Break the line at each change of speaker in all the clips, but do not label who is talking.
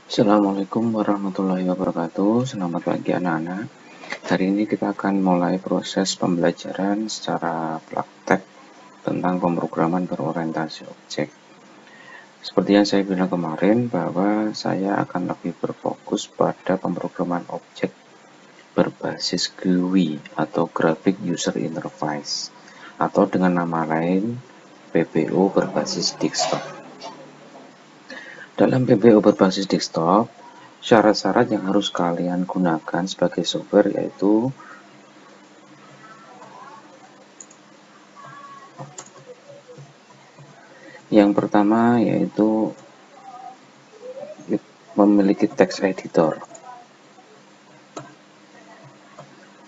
Assalamualaikum warahmatullahi wabarakatuh. Selamat pagi anak-anak. Hari ini kita akan mulai proses pembelajaran secara praktek tentang pemrograman berorientasi objek. Seperti yang saya bilang kemarin bahwa saya akan lebih berfokus pada pemrograman objek berbasis GUI atau Graphic User Interface atau dengan nama lain PBO berbasis desktop. Dalam PBO berbasis desktop, syarat-syarat yang harus kalian gunakan sebagai software yaitu yang pertama yaitu memiliki text editor.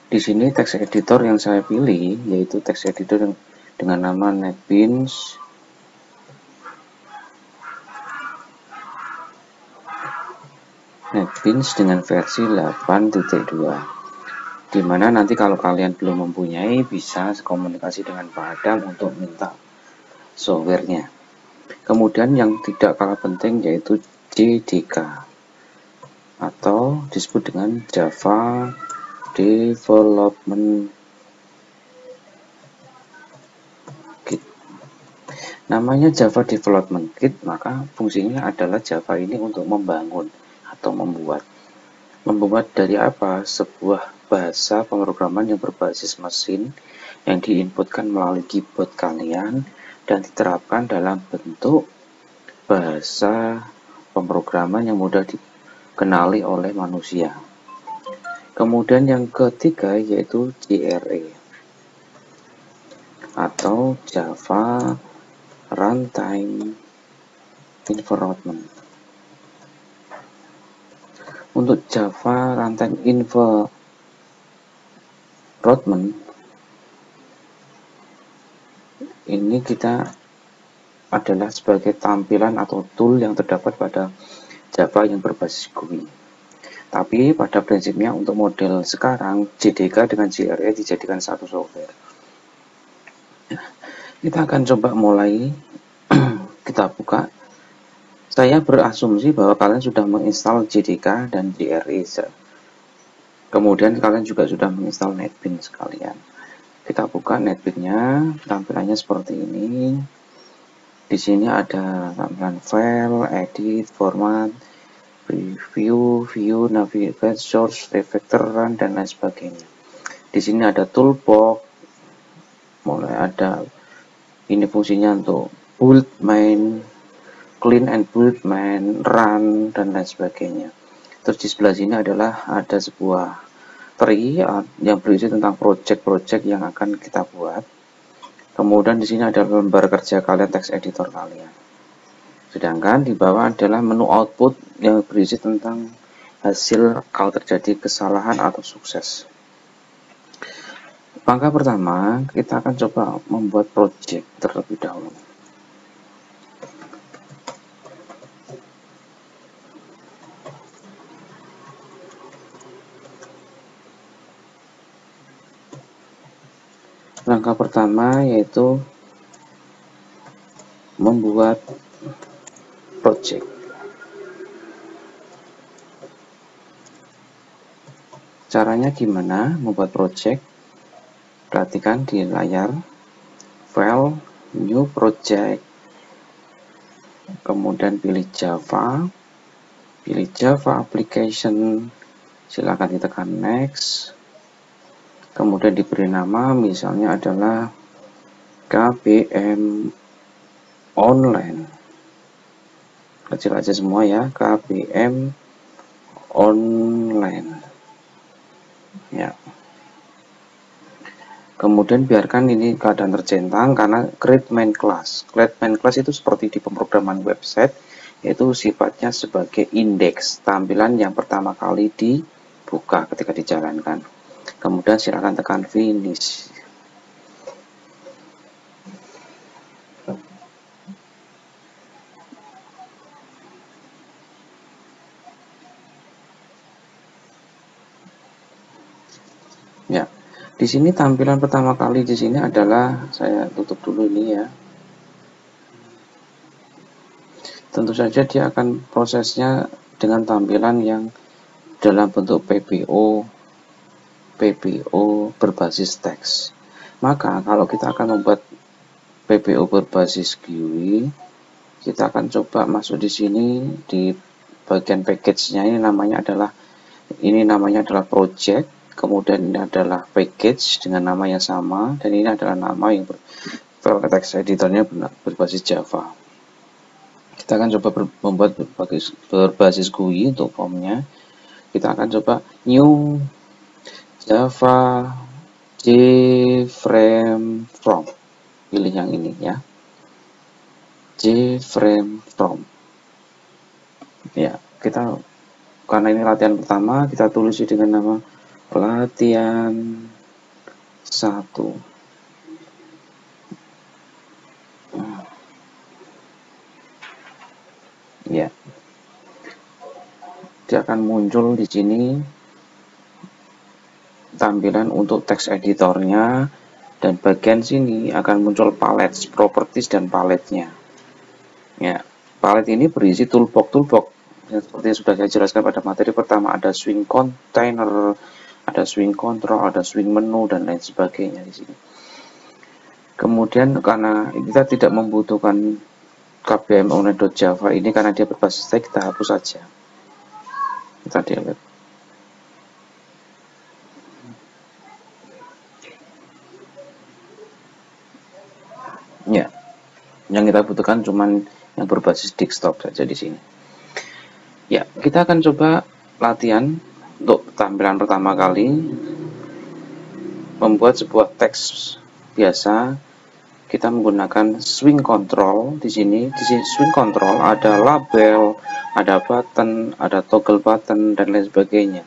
Di sini text editor yang saya pilih yaitu text editor dengan nama NetBeans dengan versi 8.2, dimana nanti kalau kalian belum mempunyai bisa komunikasi dengan Pak Adam untuk minta softwarenya. Kemudian yang tidak kalah penting yaitu JDK atau disebut dengan Java Development Kit. Namanya Java Development Kit, maka fungsinya adalah Java ini untuk membangun atau membuat dari apa? Sebuah bahasa pemrograman yang berbasis mesin yang diinputkan melalui keyboard kalian dan diterapkan dalam bentuk bahasa pemrograman yang mudah dikenali oleh manusia. Kemudian yang ketiga yaitu JRE atau Java Runtime Environment. Untuk Java Runtime Environment ini kita adalah sebagai tampilan atau tool yang terdapat pada Java yang berbasis GUI. Tapi pada prinsipnya untuk model sekarang JDK dengan JRE dijadikan satu software. Kita akan coba mulai. Kita buka. Saya berasumsi bahwa kalian sudah menginstal JDK dan JRE. Kemudian kalian juga sudah menginstal NetBeans sekalian. Kita buka NetBeans-nya, tampilannya seperti ini. Di sini ada tampilan file, edit, format, preview, view, navigate, source, refactor, run, dan lain sebagainya. Di sini ada toolbox, mulai ada ini fungsinya untuk build main, clean and build main, run, dan lain sebagainya. Terus di sebelah sini adalah ada sebuah tree yang berisi tentang project-project yang akan kita buat. Kemudian di sini ada lembar kerja kalian, text editor kalian. Sedangkan di bawah adalah menu output yang berisi tentang hasil kalau terjadi kesalahan atau sukses. Langkah pertama, kita akan coba membuat project terlebih dahulu. Langkah pertama yaitu membuat project. Caranya gimana membuat project? Perhatikan di layar, file, new project, kemudian pilih Java application, silakan ditekan next, kemudian diberi nama misalnya adalah KBM online, kecil aja semua ya, KBM online ya. Kemudian biarkan ini keadaan tercentang karena create main class. Create main class itu seperti di pemrograman website, yaitu sifatnya sebagai indeks, tampilan yang pertama kali dibuka ketika dijalankan. Kemudian silakan tekan finish. Ya. Di sini tampilan pertama kali di sini adalah, saya tutup dulu ini ya. Tentu saja dia akan prosesnya dengan tampilan yang dalam bentuk PBO berbasis teks. Maka kalau kita akan membuat PBO berbasis GUI, kita akan coba masuk di sini di bagian package-nya. Ini namanya adalah project, kemudian ini adalah package dengan nama yang sama, dan ini adalah nama yang text editornya berbasis Java. Kita akan coba membuat berbasis GUI untuk formnya. Kita akan coba new Java JFrame from, pilih yang ini ya, JFrame from. Ya, karena ini latihan pertama, kita tulis dengan nama latihan 1. Ya, dia akan muncul di sini tampilan untuk text editornya, dan bagian sini akan muncul palette, properties dan paletnya. Ya, palet ini berisi toolbox yang seperti yang sudah saya jelaskan pada materi pertama. Ada swing container, ada swing control, ada swing menu, dan lain sebagainya di sini. Kemudian karena kita tidak membutuhkan kbm.java ini karena dia berbasis teks, kita hapus saja. Kita delete. Ya, yang kita butuhkan cuman yang berbasis desktop saja di sini. Ya, kita akan coba latihan untuk tampilan pertama kali membuat sebuah teks biasa. Kita menggunakan swing control di sini. Di sini swing control ada label, ada button, ada toggle button, dan lain sebagainya.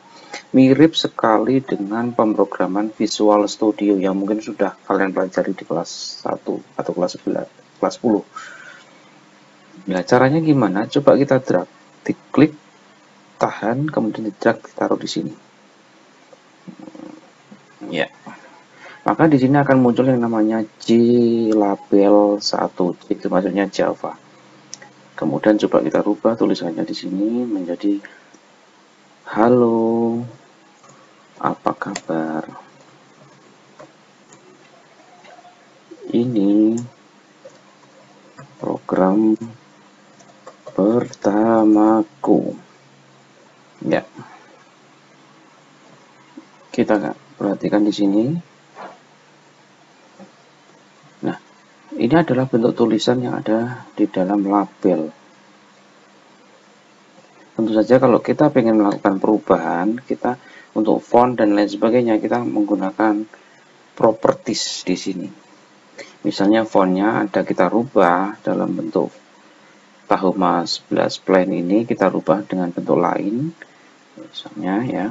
Mirip sekali dengan pemrograman Visual Studio yang mungkin sudah kalian pelajari di kelas 1 atau kelas 10. Nah, caranya gimana? Coba kita drag, diklik, tahan, kemudian di drag, ditaruh di sini. Ya. Maka di sini akan muncul yang namanya JLabel 1, itu maksudnya Java. Kemudian coba kita rubah tulisannya di sini menjadi halo, apa kabar? Ini program pertamaku. Ya. Kita perhatikan di sini. Nah, ini adalah bentuk tulisan yang ada di dalam label. Tentu saja kalau kita ingin melakukan perubahan, kita untuk font dan lain sebagainya, kita menggunakan properties di sini. Misalnya fontnya ada kita rubah dalam bentuk Tahoma 11 plain ini, kita rubah dengan bentuk lain. Misalnya ya.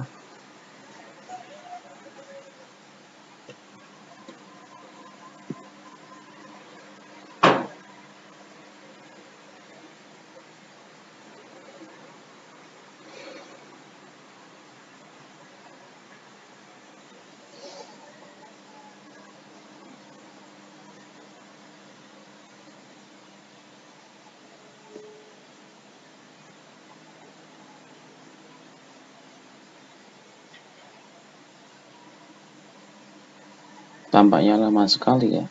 Tampaknya lama sekali ya.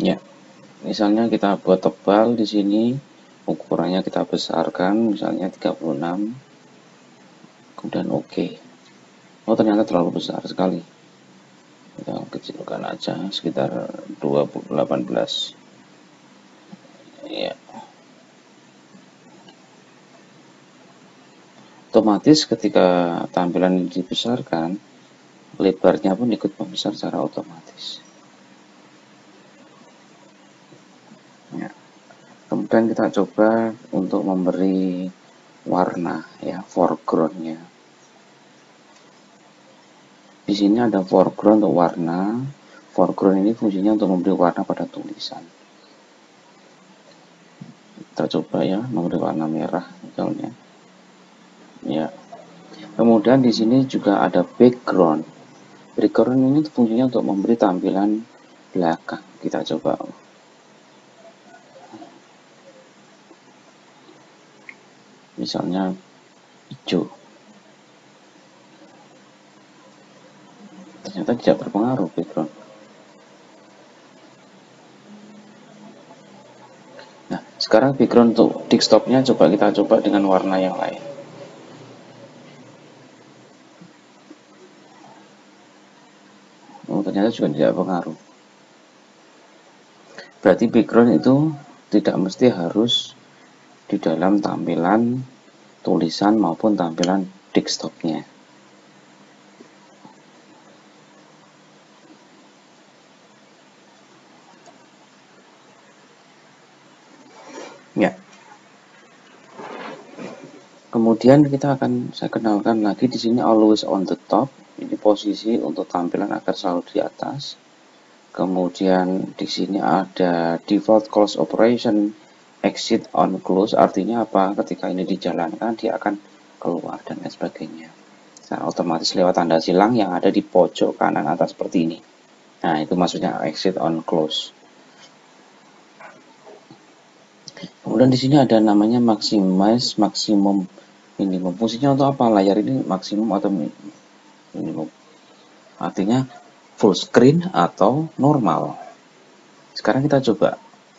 Ya. Misalnya kita buat tebal di sini, ukurannya kita besarkan, misalnya 36, kemudian oke. Oh, ternyata terlalu besar sekali. Kita kecilkan aja sekitar 18. Ya. Otomatis ketika tampilan ini dibesarkan, lebarnya pun ikut membesar secara otomatis. Ya. Kemudian kita coba untuk memberi warna ya, foregroundnya. Di sini ada foreground untuk warna. Foreground ini fungsinya untuk memberi warna pada tulisan. Kita coba ya, memberi warna merah misalnya. Ya. Kemudian di sini juga ada background. Background ini fungsinya untuk memberi tampilan belakang. Kita coba. Misalnya hijau. Ternyata tidak berpengaruh background. Nah, sekarang background untuk desktopnya coba kita coba dengan warna yang lain. Oh, ternyata juga tidak berpengaruh. Berarti background itu tidak mesti harus di dalam tampilan tulisan maupun tampilan desktopnya. Ya. Kemudian saya kenalkan lagi di sini always on the top. Ini posisi untuk tampilan agar selalu di atas. Kemudian di sini ada default close operation, exit on close, artinya apa? Ketika ini dijalankan dia akan keluar dan lain sebagainya. Nah, otomatis lewat tanda silang yang ada di pojok kanan atas seperti ini. Nah, itu maksudnya exit on close. Kemudian di sini ada namanya maximize, maximum, minimum. Fungsinya untuk apa? Layar ini maksimum atau minimum. Artinya full screen atau normal. Sekarang kita coba.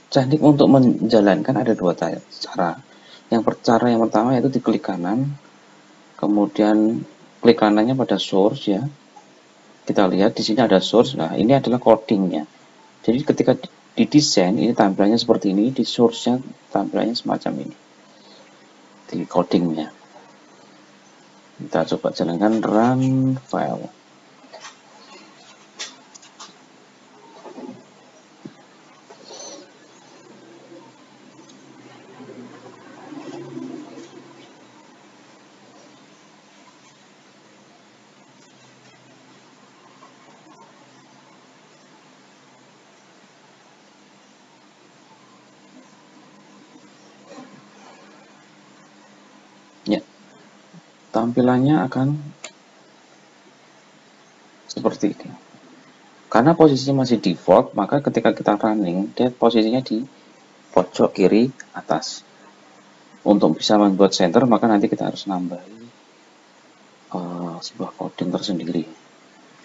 Teknik untuk menjalankan ada dua cara. Cara yang pertama yaitu diklik kanan, kemudian klik kanannya pada source ya. Kita lihat di sini ada source. Nah, ini adalah codingnya. Jadi ketika didesain ini tampilannya seperti ini, di source-nya tampilannya semacam ini. Di codingnya. Kita coba jalankan run file. Ya, tampilannya akan seperti ini. Karena posisinya masih default, maka ketika kita running, dia posisinya di pojok kiri atas. Untuk bisa membuat center, maka nanti kita harus nambahi sebuah coding tersendiri.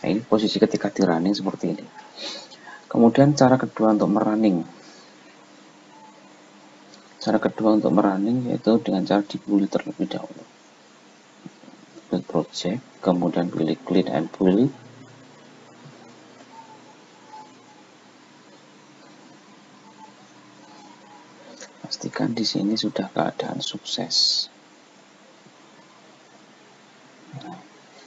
Nah, ini posisi ketika di running seperti ini. Kemudian cara kedua untuk merunning. Cara kedua untuk merunning yaitu dengan cara dibully terlebih dahulu. Build project, kemudian pilih clean and bully. Pastikan di sini sudah keadaan sukses. Nah,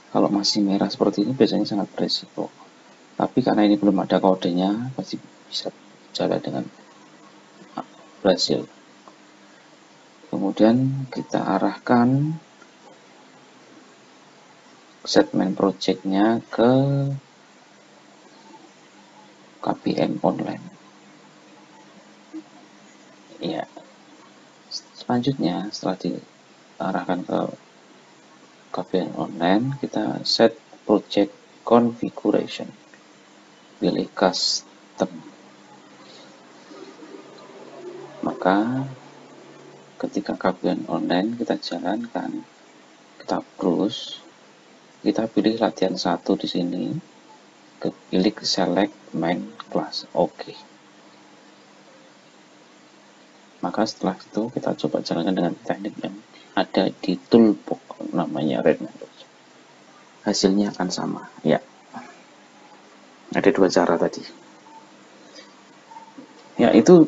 kalau masih merah seperti ini biasanya sangat beresiko. Tapi karena ini belum ada kodenya, pasti bisa jalan dengan berhasil. Kemudian kita arahkan segmen projectnya ke KBN online. Ya, selanjutnya setelah diarahkan ke KBN online, kita set project configuration. Pilih custom. Maka ketika KBN online kita jalankan, kita browse, kita pilih latihan 1 di sini, pilih select main class, oke. Maka setelah itu kita coba jalankan dengan teknik yang ada di toolbox namanya Redmine. Hasilnya akan sama, ya. Ada dua cara tadi. Ya, itu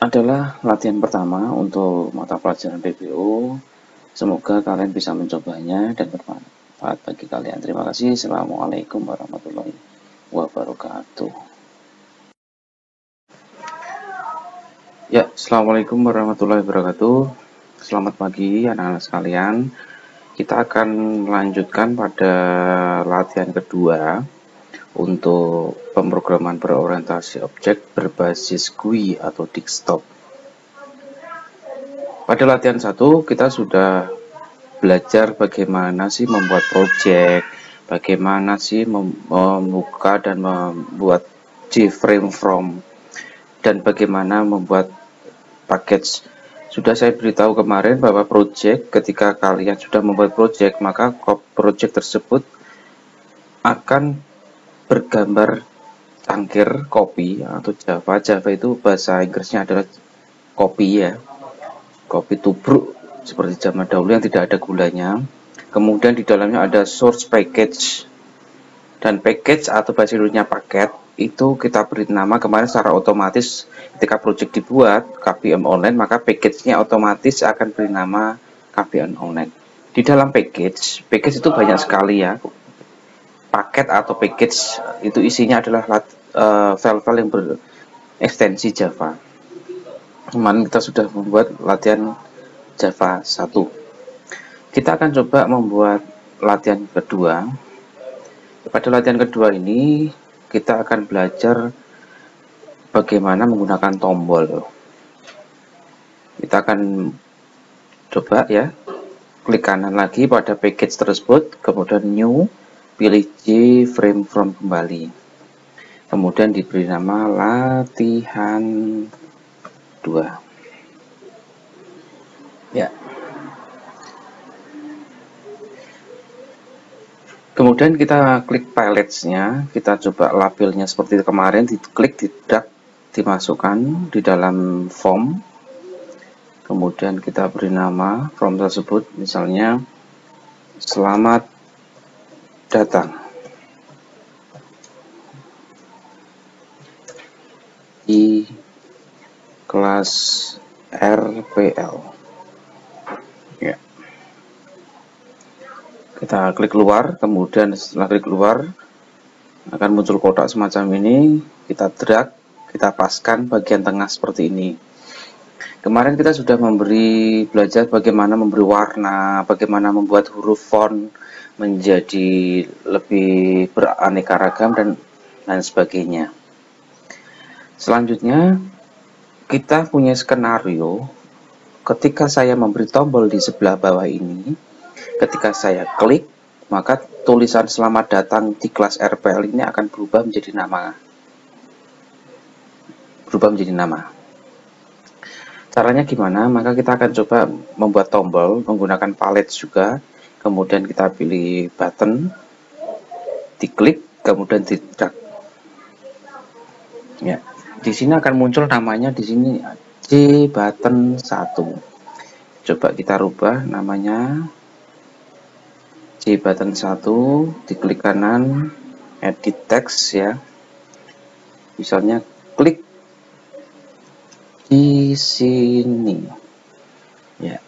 adalah latihan pertama untuk mata pelajaran PBO. Semoga kalian bisa mencobanya dan bermanfaat bagi kalian. Terima kasih. Assalamualaikum warahmatullahi wabarakatuh. Ya, assalamualaikum warahmatullahi wabarakatuh. Selamat pagi anak-anak sekalian. Kita akan melanjutkan pada latihan kedua untuk pemrograman berorientasi objek berbasis GUI atau desktop. Pada latihan 1 kita sudah belajar bagaimana sih membuat project, bagaimana sih membuka dan membuat JFrame from, dan bagaimana membuat package. Sudah saya beritahu kemarin bahwa project, ketika kalian sudah membuat project, maka project tersebut akan bergambar cangkir copy atau Java. Java itu bahasa Inggrisnya adalah copy ya, copy tubruk seperti zaman dahulu yang tidak ada gulanya. Kemudian di dalamnya ada source package, dan package atau bahasa Indonesia paket itu kita beri nama kemarin secara otomatis. Ketika project dibuat KPM Online, maka package-nya otomatis akan beri nama KPM Online. Di dalam package itu banyak sekali ya. Paket atau package itu isinya adalah file-file yang berekstensi Java. Kemarin kita sudah membuat latihan Java 1. Kita akan coba membuat latihan kedua. Pada latihan kedua ini kita akan belajar bagaimana menggunakan tombol. Kita akan coba ya, klik kanan lagi pada package tersebut, kemudian new, pilih JFrame from kembali, kemudian diberi nama latihan 2 ya. Kemudian kita klik palettes-nya, kita coba labelnya seperti kemarin, diklik, drag, dimasukkan di dalam form. Kemudian kita beri nama form tersebut, misalnya selamat datang di kelas RPL ya. Kita klik keluar, kemudian setelah klik keluar akan muncul kotak semacam ini. Kita drag, kita paskan bagian tengah seperti ini. Kemarin kita sudah belajar bagaimana memberi warna, bagaimana membuat huruf font menjadi lebih beraneka ragam dan lain sebagainya. Selanjutnya kita punya skenario. Ketika saya memberi tombol di sebelah bawah ini, ketika saya klik, maka tulisan selamat datang di kelas RPL ini akan berubah menjadi nama. Caranya gimana? Maka kita akan coba membuat tombol menggunakan palette juga. Kemudian kita pilih button, diklik, kemudian di drag. Ya, di sini akan muncul namanya di sini JButton 1. Coba kita rubah namanya JButton 1, diklik kanan, edit text ya. Misalnya klik di sini. Ya.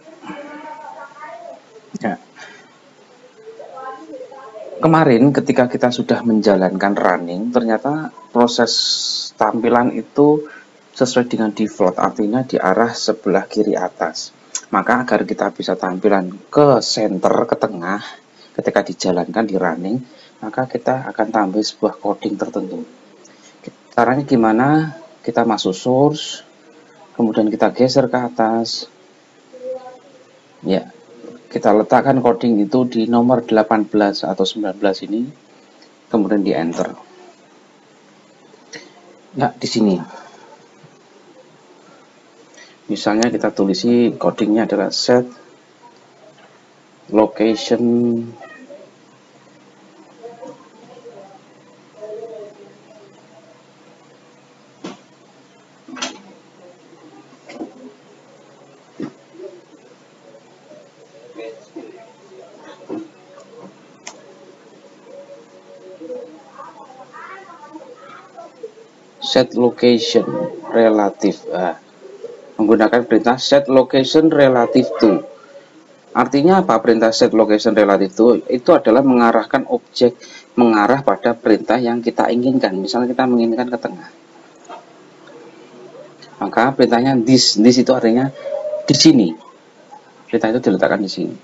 Ya. Kemarin ketika kita sudah menjalankan running, ternyata proses tampilan itu sesuai dengan default, artinya di arah sebelah kiri atas. Maka agar kita bisa tampilan ke center, ke tengah, ketika dijalankan di running, maka kita akan tambah sebuah coding tertentu. Caranya gimana? Kita masuk source, kemudian kita geser ke atas. Ya, kita letakkan coding itu di nomor 18 atau 19 ini, kemudian di enter. Ya, di sini. Misalnya kita tulisi codingnya adalah set location relative. Menggunakan perintah set location relative to. Artinya apa perintah set location relative to? Itu adalah mengarahkan objek mengarah pada perintah yang kita inginkan. Misalnya kita menginginkan ke tengah, maka perintahnya this itu artinya di sini. Perintah itu diletakkan di sini.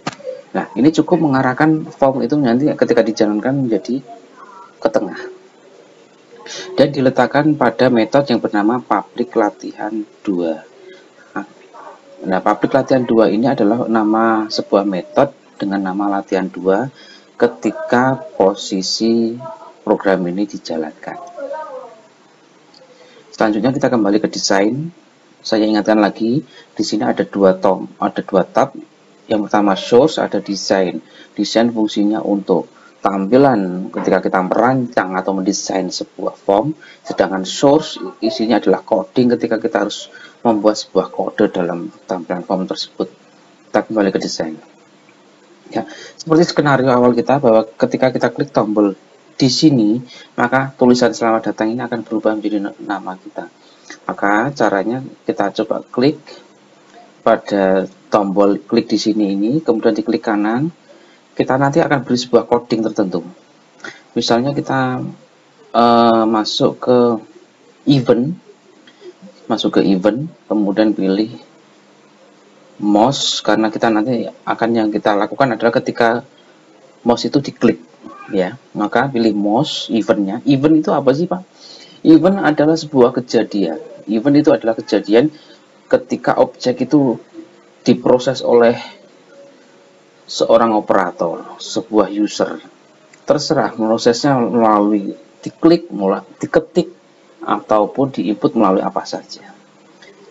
Nah, ini cukup mengarahkan form itu nanti ketika dijalankan menjadi ke tengah. Dan diletakkan pada metode yang bernama public latihan 2. Nah, public latihan 2 ini adalah nama sebuah metode dengan nama latihan 2 ketika posisi program ini dijalankan. Selanjutnya kita kembali ke desain. Saya ingatkan lagi, di sini ada dua tab. Yang pertama source, ada desain. Desain fungsinya untuk tampilan ketika kita merancang atau mendesain sebuah form, sedangkan source isinya adalah coding ketika kita harus membuat sebuah kode dalam tampilan form tersebut. Kita kembali ke desain. Ya, seperti skenario awal kita bahwa ketika kita klik tombol di sini, maka tulisan selamat datang ini akan berubah menjadi nama kita. Maka caranya kita coba klik pada tombol klik di sini ini, kemudian diklik kanan, kita nanti akan beri sebuah coding tertentu. Misalnya kita masuk ke event, kemudian pilih mouse, karena kita nanti yang kita lakukan adalah ketika mouse itu diklik, ya, maka pilih mouse, eventnya. Event itu apa sih, Pak? Event adalah sebuah kejadian. Event itu adalah kejadian ketika objek itu diproses oleh seorang operator, sebuah user. Terserah prosesnya melalui diklik, diketik, ataupun diinput melalui apa saja.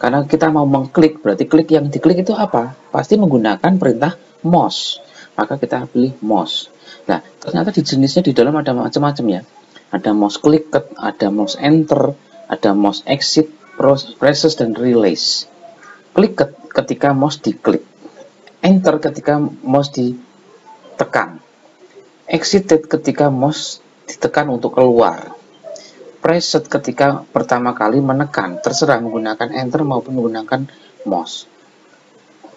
Karena kita mau mengklik, berarti klik yang diklik itu apa? Pasti menggunakan perintah mouse. Maka kita pilih mouse. Nah, ternyata di jenisnya di dalam ada macam-macam ya. Ada mouse click, ada mouse enter, ada mouse exit, presses, dan release. Klik ketika mouse diklik. Enter ketika mouse ditekan. Exited ketika mouse ditekan untuk keluar. Preset ketika pertama kali menekan, terserah menggunakan enter maupun menggunakan mouse.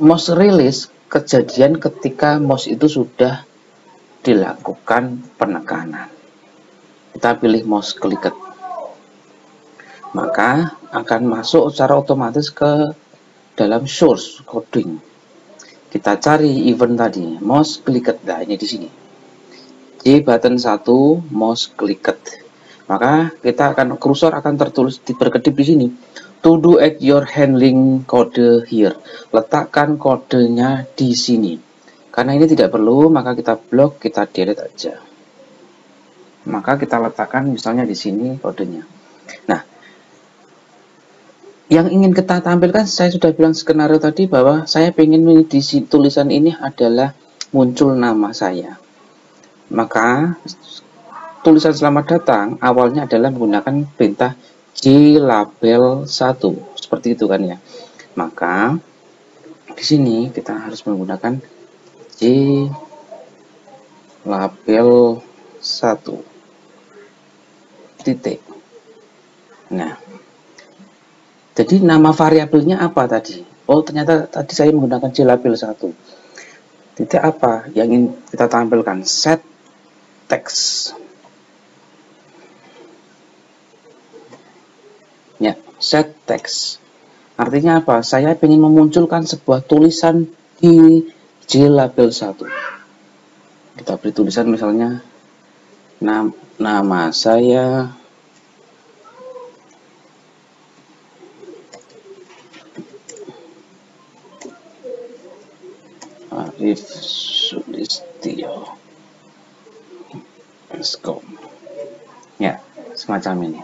Mouse release kejadian ketika mouse itu sudah dilakukan penekanan. Kita pilih mouse clicked. Maka akan masuk secara otomatis ke dalam source coding. Kita cari event tadi, mouse clicked. Nah, ini di sini. J button 1 mouse clicked. Maka kursor akan tertulis berkedip di sini. To do at your handling code here. Letakkan kodenya di sini. Karena ini tidak perlu, maka kita blok, kita delete aja. Maka kita letakkan misalnya di sini kodenya. Nah, yang ingin kita tampilkan, saya sudah bilang skenario tadi bahwa saya ingin di tulisan ini adalah muncul nama saya. Maka tulisan selamat datang awalnya adalah menggunakan perintah JLabel 1 seperti itu kan ya. Maka di sini kita harus menggunakan JLabel 1 titik. Nah, jadi nama variabelnya apa tadi? Oh, ternyata tadi saya menggunakan JLabel 1 titik apa yang ingin kita tampilkan? Set text. Ya, set text. Artinya apa? Saya ingin memunculkan sebuah tulisan di JLabel 1. Kita beri tulisan misalnya nama saya Arif Sulistyo. Ya, semacam ini.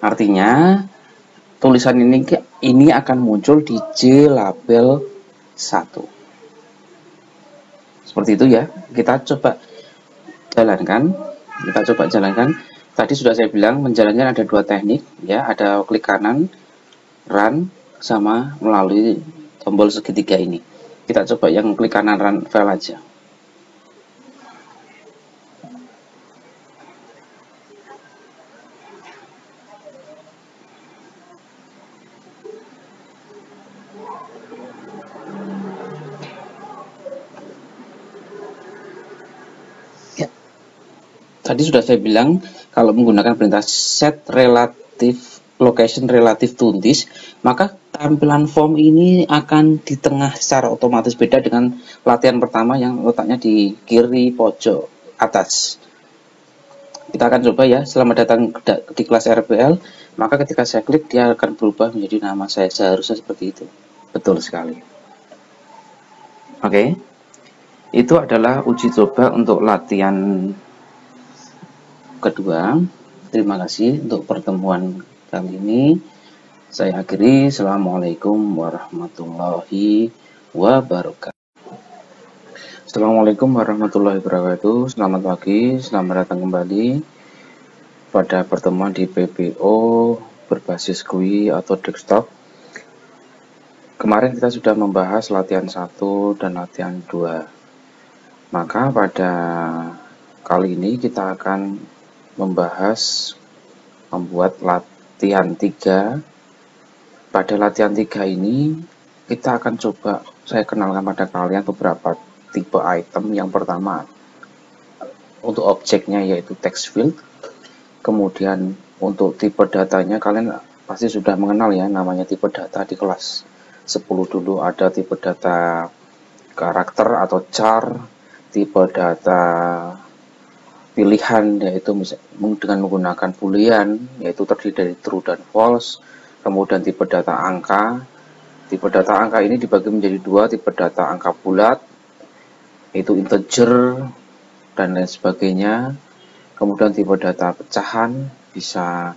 Artinya tulisan ini akan muncul di JLabel 1. Seperti itu ya. Kita coba jalankan. Tadi sudah saya bilang menjalankan ada dua teknik ya, ada klik kanan, run, sama melalui tombol segitiga ini. Kita coba yang klik kanan run file aja. Tadi sudah saya bilang kalau menggunakan perintah set relative location relative to this, maka tampilan form ini akan di tengah secara otomatis, beda dengan latihan pertama yang letaknya di kiri pojok atas. Kita akan coba ya. Selamat datang di kelas RPL. Maka ketika saya klik, dia akan berubah menjadi nama saya. Seharusnya seperti itu. Betul sekali. Oke. Itu adalah uji coba untuk latihan kedua. Terima kasih untuk pertemuan kali ini. Saya akhiri. Assalamualaikum warahmatullahi wabarakatuh. Assalamualaikum warahmatullahi wabarakatuh. Selamat pagi, selamat datang kembali pada pertemuan di PPO berbasis GUI atau desktop. Kemarin kita sudah membahas latihan 1 dan latihan 2. Maka pada kali ini kita akan membahas membuat latihan 3. Pada latihan 3 ini kita akan coba saya kenalkan pada kalian beberapa tipe item. Yang pertama untuk objeknya yaitu text field. Kemudian untuk tipe datanya kalian pasti sudah mengenal ya, namanya tipe data di kelas 10 dulu. Ada tipe data karakter atau char, tipe data pilihan yaitu dengan menggunakan boolean yaitu terdiri dari true dan false. Kemudian tipe data angka. Tipe data angka ini dibagi menjadi 2, tipe data angka bulat yaitu integer dan lain sebagainya. Kemudian tipe data pecahan bisa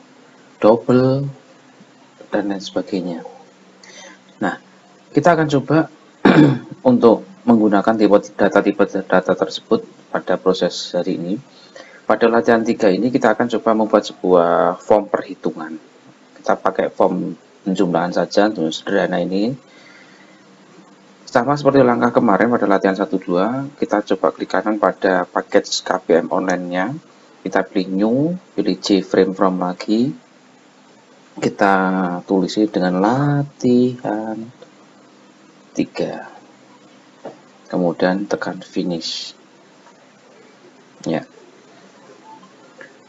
double dan lain sebagainya. Nah, kita akan coba untuk menggunakan tipe data tersebut pada proses hari ini. Pada latihan 3 ini kita akan coba membuat sebuah form perhitungan. Kita pakai form penjumlahan saja untuk sederhana ini. Sama seperti langkah kemarin pada latihan 1-2, kita coba klik kanan pada package KPM online-nya. Kita pilih new, pilih JFrame from lagi. Kita tulisi dengan latihan 3. Kemudian tekan finish. Ya.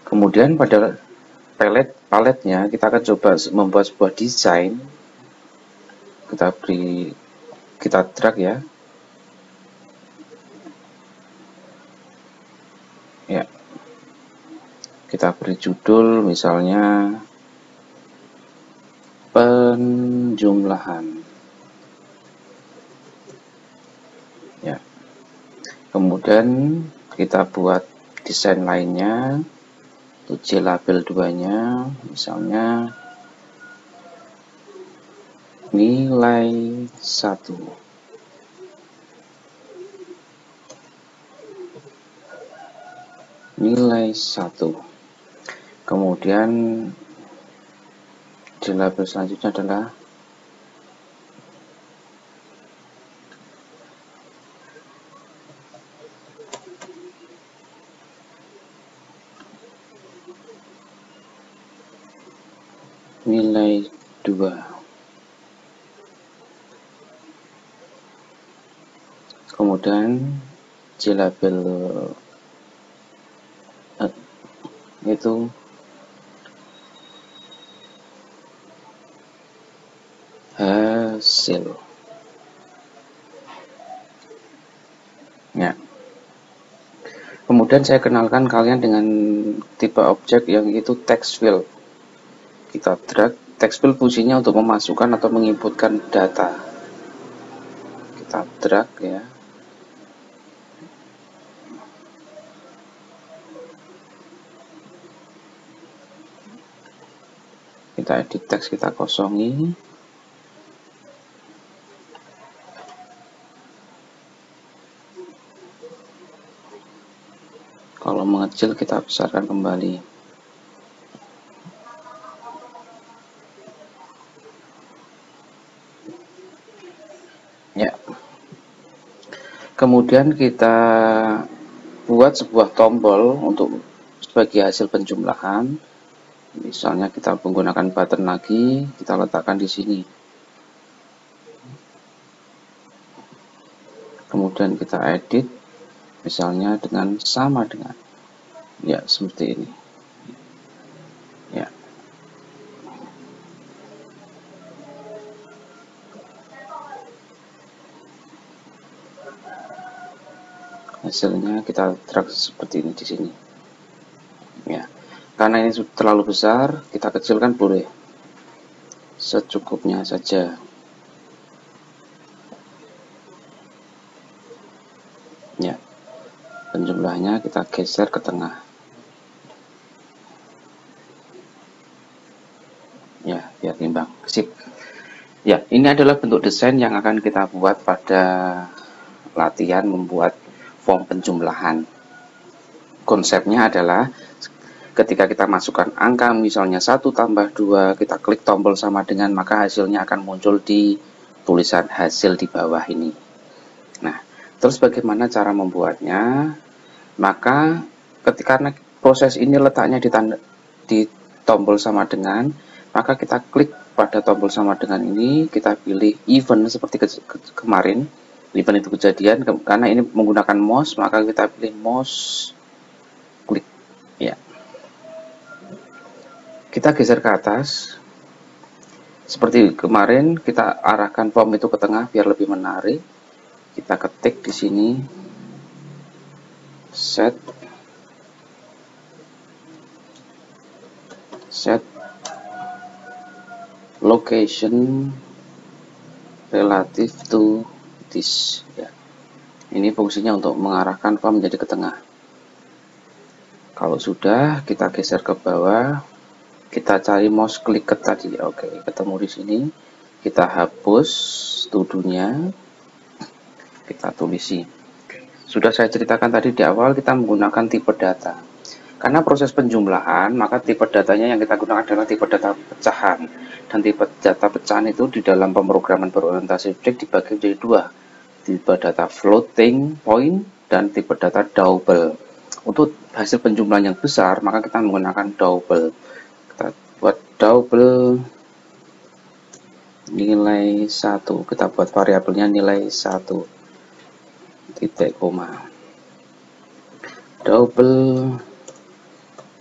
Kemudian pada paletnya kita akan coba membuat sebuah desain. Kita drag ya. Ya. Kita beri judul misalnya penjumlahan. Ya. Kemudian kita buat desain lainnya. Untuk label 2-nya misalnya nilai 1. Nilai 1. Kemudian label selanjutnya adalah nilai 2. Kemudian label itu hasil. Ya. Kemudian saya kenalkan kalian dengan tipe objek yang itu text field. Kita drag. Text field fungsinya untuk memasukkan atau menginputkan data. Kita drag ya. Kita edit teks, kita kosongi. Kalau mengecil kita besarkan kembali. Ya. Kemudian kita buat sebuah tombol untuk sebagai hasil penjumlahan. Misalnya kita menggunakan button lagi, kita letakkan di sini. Kemudian kita edit, misalnya dengan sama dengan, ya seperti ini. Ya. hasilnya kita drag seperti ini di sini. Ya, karena ini terlalu besar, kita kecilkan boleh secukupnya saja. Ya, penjumlahnya kita geser ke tengah. Ya, biar imbang. Sip. Ya, ini adalah bentuk desain yang akan kita buat pada latihan membuat form penjumlahan. Konsepnya adalah ketika kita masukkan angka misalnya 1 tambah 2, kita klik tombol sama dengan, maka hasilnya akan muncul di tulisan hasil di bawah ini. Nah, terus bagaimana cara membuatnya? Maka karena proses ini letaknya di tombol sama dengan, maka kita klik pada tombol sama dengan ini, kita pilih event seperti kemarin. Event itu kejadian, karena ini menggunakan mouse, maka kita pilih mouse klik. Ya, kita geser ke atas seperti kemarin, kita arahkan form itu ke tengah biar lebih menarik. Kita ketik di sini set location relative to this. Ya, ini fungsinya untuk mengarahkan form menjadi ke tengah. Kalau sudah, kita geser ke bawah, kita cari mouse klik ke tadi. Oke, ketemu di sini. Kita hapus to-do-nya, kita tulisi. Sudah saya ceritakan tadi di awal, kita menggunakan tipe data. Karena proses penjumlahan, maka tipe datanya yang kita gunakan adalah tipe data pecahan. Dan tipe data pecahan itu di dalam pemrograman berorientasi objek dibagi menjadi dua. Tipe data floating point dan tipe data double. Untuk hasil penjumlahan yang besar, maka kita menggunakan double. Kita buat double nilai 1. Kita buat variabelnya nilai 1. Titik koma. Double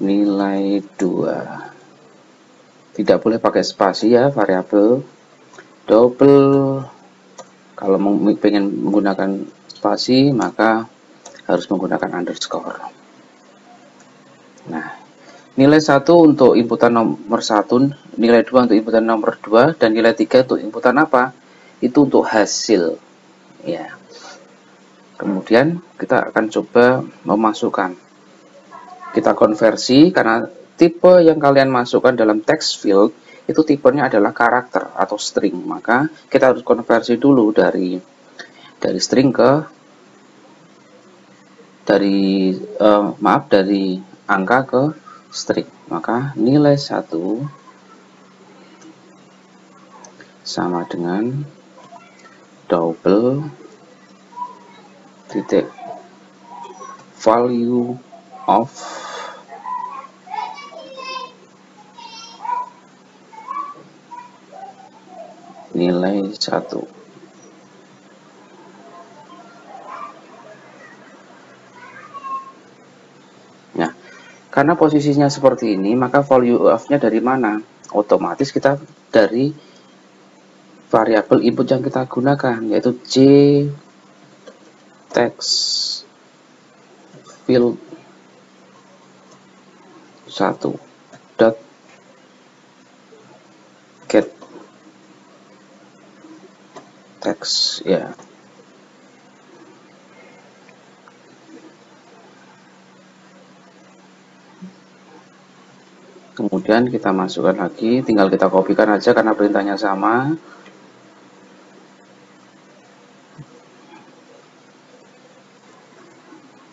nilai 2. Tidak boleh pakai spasi ya variabel. Double, kalau pengen menggunakan spasi maka harus menggunakan underscore. Nah, nilai 1 untuk inputan nomor 1, nilai 2 untuk inputan nomor 2, dan nilai 3 untuk inputan apa? Itu untuk hasil. Ya. Kemudian kita akan coba memasukkan. Kita konversi karena tipe yang kalian masukkan dalam text field itu tipenya adalah karakter atau string. Maka kita harus konversi dulu dari string ke dari angka ke string. Maka nilai 1 sama dengan double titik value of nilai 1. Karena posisinya seperti ini, maka value of-nya dari mana? Otomatis kita dari variabel input yang kita gunakan, yaitu J text field 1 dot get text ya. Kemudian kita masukkan lagi, tinggal kita kopikan aja karena perintahnya sama.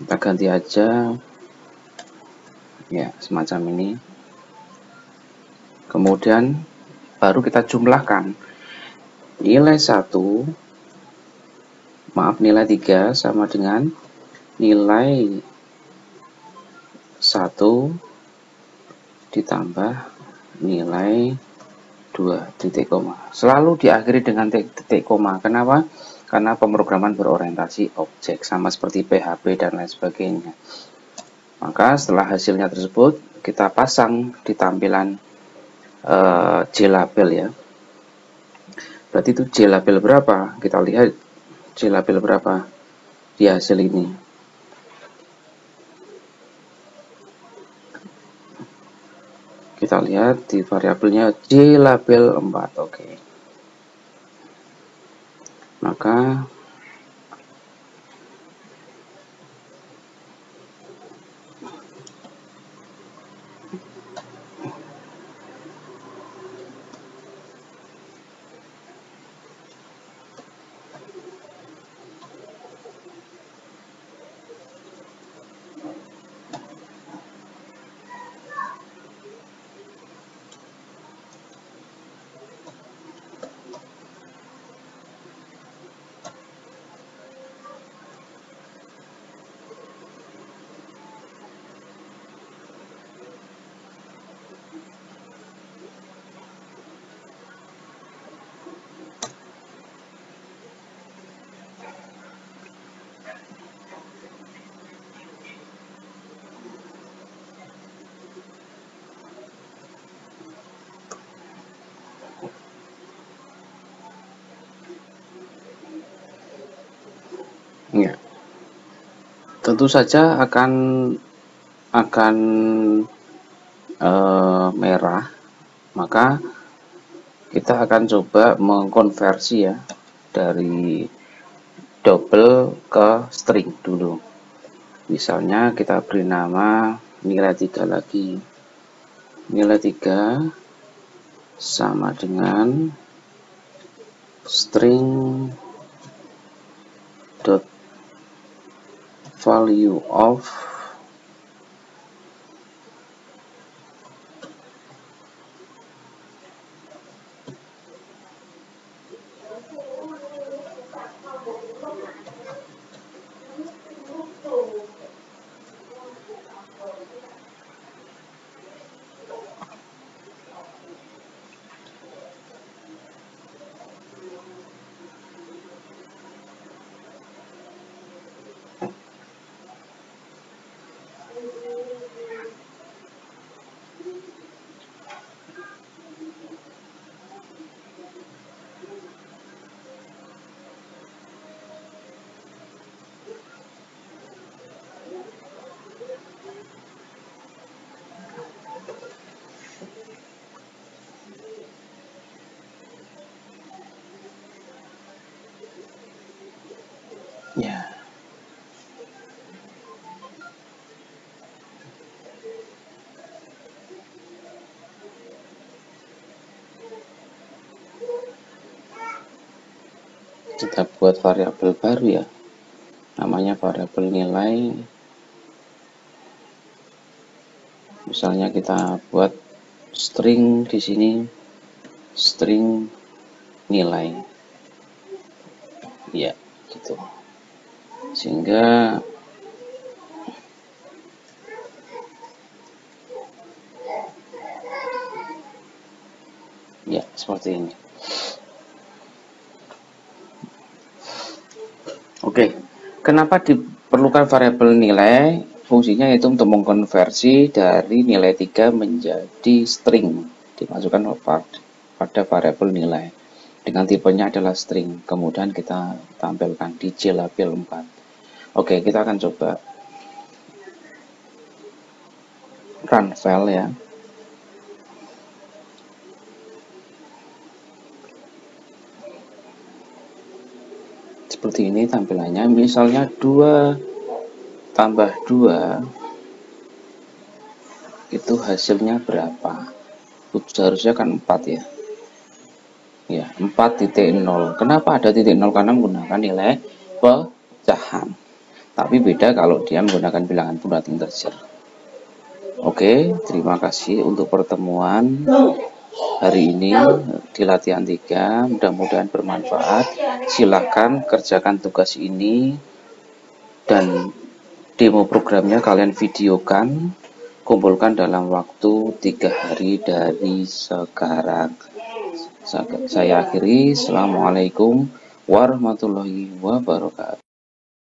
Kita ganti aja. Ya, semacam ini. Kemudian baru kita jumlahkan. Nilai 1, nilai 3 sama dengan nilai 1 ditambah nilai 2 titik koma. Selalu diakhiri dengan titik koma. Kenapa? Karena pemrograman berorientasi objek, sama seperti PHP dan lain sebagainya. Maka setelah hasilnya tersebut kita pasang di tampilan JLabel ya. Berarti itu JLabel berapa? Kita lihat JLabel berapa di hasil ini. kita lihat di variabelnya J label 4. Oke. Maka ya, tentu saja akan merah. Maka kita akan coba mengkonversi ya dari double ke string dulu. Misalnya kita beri nama nilai 3 lagi. Nilai 3 sama dengan string dot value of ya. Kita buat variabel baru ya, namanya variabel nilai. Misalnya kita buat string di sini, string nilai, ya gitu. Sehingga ya seperti ini. Oke, kenapa diperlukan variabel nilai? Fungsinya yaitu untuk mengkonversi dari nilai 3 menjadi string, dimasukkan pada variabel nilai dengan tipenya adalah string. Kemudian kita tampilkan di J label 4. Oke, kita akan coba run file ya. Seperti ini tampilannya. Misalnya 2 tambah 2 itu hasilnya berapa? Seharusnya kan 4 ya. Ya, 4.0. Kenapa ada titik 0? Karena menggunakan nilai pecahan. Tapi beda kalau dia menggunakan bilangan bulat integer. Oke, terima kasih untuk pertemuan hari ini di latihan 3. Mudah-mudahan bermanfaat. Silahkan kerjakan tugas ini dan demo programnya kalian videokan, kumpulkan dalam waktu 3 hari dari sekarang. Saya akhiri. Assalamualaikum warahmatullahi wabarakatuh.